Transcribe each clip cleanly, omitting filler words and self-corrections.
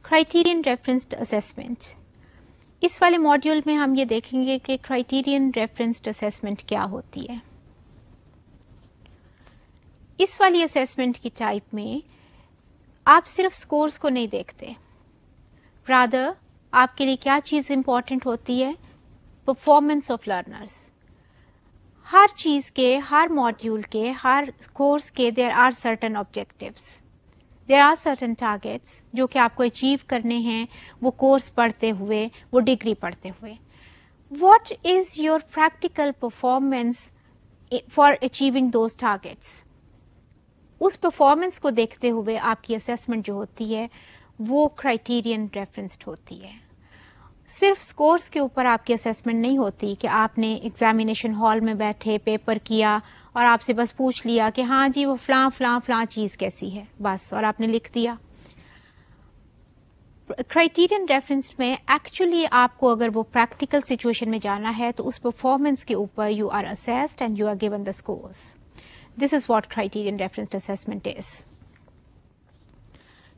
Criterion referenced assessment. इस वाले module में हम ये देखेंगे कि क्राइटेरियन रेफरेंस्ड असेसमेंट क्या होती है। इस वाली असेसमेंट की टाइप में आप सिर्फ स्कोर्स को नहीं देखते, रादर आपके लिए क्या चीज इंपॉर्टेंट होती है, परफॉर्मेंस ऑफ लर्नर्स। हर चीज के, हर मॉड्यूल के, हर कोर्स के there are certain objectives, there are certain targets जो कि आपको अचीव करने हैं, वो कोर्स पढ़ते हुए, वो डिग्री पढ़ते हुए। What is your practical performance for achieving those targets? उस परफॉर्मेंस को देखते हुए आपकी असेसमेंट जो होती है वो क्राइटेरियन रेफरेंस्ड होती है। सिर्फ स्कोर्स के ऊपर आपकी असेसमेंट नहीं होती कि आपने एग्जामिनेशन हॉल में बैठे पेपर किया और आपसे बस पूछ लिया कि हाँ जी वो फलां फलां फलां चीज कैसी है, बस, और आपने लिख दिया। क्राइटेरियन रेफरेंस में एक्चुअली आपको अगर वो प्रैक्टिकल सिचुएशन में जाना है तो उस परफॉर्मेंस के ऊपर you are assessed and you are given the scores. This is what criterion referenced assessment is.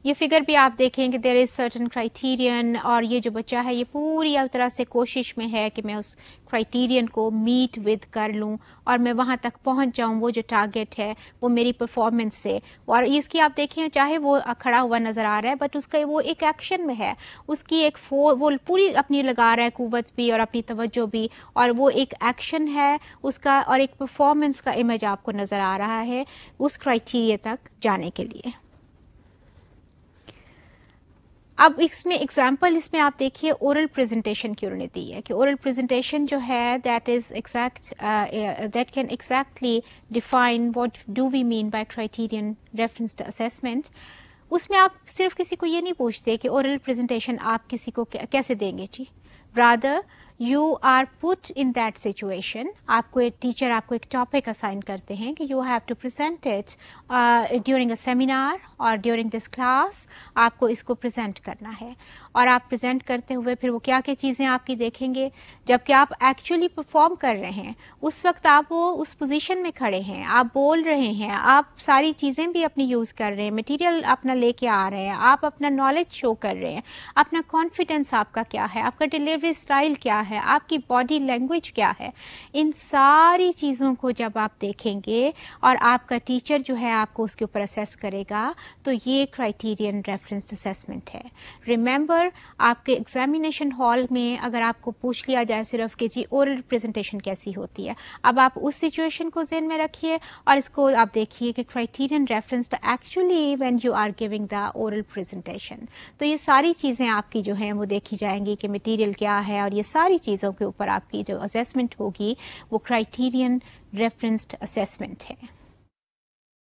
ये फिगर भी आप देखें कि देयर इज सर्टेन क्राइटेरियन, और ये जो बच्चा है ये पूरी तरह से कोशिश में है कि मैं उस क्राइटेरियन को मीट विद कर लूं और मैं वहां तक पहुंच जाऊं, वो जो टारगेट है वो मेरी परफॉर्मेंस से। और इसकी आप देखें, चाहे वो खड़ा हुआ नजर आ रहा है बट उसका वो एक एक्शन में है, उसकी एक वो पूरी अपनी लगा रहा है कुव्वत भी और अपनी तवज्जो भी, और वो एक एक्शन है उसका, और एक परफॉर्मेंस का इमेज आपको नजर आ रहा है उस क्राइटेरिया तक जाने के लिए। अब इसमें एग्जाम्पल, इसमें आप देखिए ओरल प्रेजेंटेशन की उन्होंने दी है कि ओरल प्रेजेंटेशन जो है that is exact, that can exactly define what do we mean by criterion referenced assessment. उसमें आप सिर्फ किसी को ये नहीं पूछते कि ओरल प्रेजेंटेशन आप किसी को कैसे देंगे जी, rather you are put in that situation. आपको एक टीचर आपको एक टॉपिक असाइन करते हैं कि you have to present it during a seminar और ड्यूरिंग दिस क्लास, आपको इसको प्रेजेंट करना है। और आप प्रेजेंट करते हुए फिर वो क्या क्या चीजें आपकी देखेंगे, जबकि आप एक्चुअली परफॉर्म कर रहे हैं उस वक्त आप वो उस पोजीशन में खड़े हैं, आप बोल रहे हैं, आप सारी चीजें भी अपनी यूज कर रहे हैं, मटेरियल अपना लेके आ रहे हैं, आप अपना नॉलेज शो कर रहे हैं, अपना कॉन्फिडेंस आपका क्या है, आपका डिलीवरी स्टाइल क्या है, आपकी बॉडी लैंग्वेज क्या है। इन सारी चीजों को जब आप देखेंगे और आपका टीचर जो है आपको उसके ऊपर असेस करेगा, तो ये क्राइटेरियन रेफरेंस्ड असेसमेंट है। रिमेंबर, आपके एग्जामिनेशन हॉल में अगर आपको पूछ लिया जाए सिर्फ कि जी ओरल प्रेजेंटेशन कैसी होती है, अब आप उस सिचुएशन को ज़हन में रखिए और इसको आप देखिए कि criterion referenced actually when you are giving the oral presentation. तो ये सारी चीज़ें आपकी जो हैं वो देखी जाएंगी कि मटेरियल क्या है, और ये सारी चीज़ों के ऊपर आपकी जो असेसमेंट होगी वो क्राइटेरियन रेफरेंस्ड असेसमेंट है।